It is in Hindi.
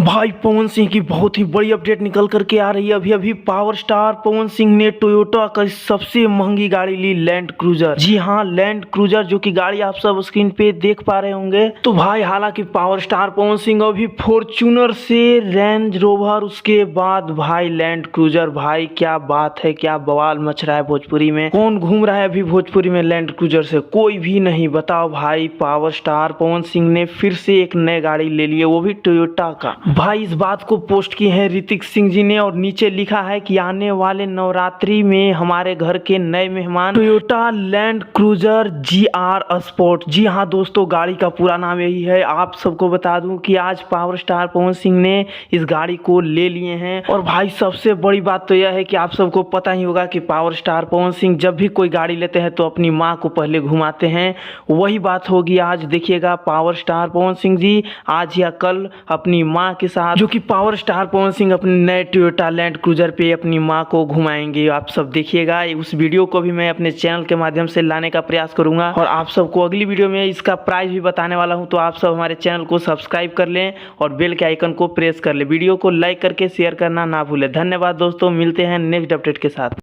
भाई पवन सिंह की बहुत ही बड़ी अपडेट निकल करके आ रही है। अभी अभी पावर स्टार पवन सिंह ने टोयोटा का सबसे महंगी गाड़ी ली, लैंड क्रूजर। जी हाँ, लैंड क्रूजर, जो कि गाड़ी आप सब स्क्रीन पे देख पा रहे होंगे। तो भाई हालांकि पावर स्टार पवन सिंह अभी फॉर्च्यूनर से रेंज रोवर, उसके बाद भाई लैंड क्रूजर। भाई क्या बात है, क्या बवाल मच रहा है भोजपुरी में। कौन घूम रहा है अभी भोजपुरी में लैंड क्रूजर से? कोई भी नहीं। बताओ भाई, पावर स्टार पवन सिंह ने फिर से एक नई गाड़ी ले ली है, वो भी टोयोटा का। भाई इस बात को पोस्ट की है ऋतिक सिंह जी ने, और नीचे लिखा है कि आने वाले नवरात्रि में हमारे घर के नए मेहमान Toyota Land Cruiser GR sport. जी हाँ दोस्तों, गाड़ी का पूरा नाम यही है। आप सबको बता दूं कि आज पावर स्टार पवन सिंह ने इस गाड़ी को ले लिए हैं। और भाई सबसे बड़ी बात तो यह है कि आप सबको पता ही होगा कि पावर स्टार पवन सिंह जब भी कोई गाड़ी लेते हैं तो अपनी माँ को पहले घुमाते हैं। वही बात होगी आज। देखिएगा पावर स्टार पवन सिंह जी आज या कल अपनी माँ के साथ, जो कि पावर स्टार पवन सिंह अपने नए टोयोटा लैंड क्रूजर पे अपनी माँ को घुमाएंगे। आप सब देखिएगा। उस वीडियो को भी मैं अपने चैनल के माध्यम से लाने का प्रयास करूंगा, और आप सबको अगली वीडियो में इसका प्राइस भी बताने वाला हूं। तो आप सब हमारे चैनल को सब्सक्राइब कर लें और बेल के आइकन को प्रेस कर लें। वीडियो को लाइक करके शेयर करना ना भूलें। धन्यवाद दोस्तों, मिलते हैं नेक्स्ट अपडेट के साथ।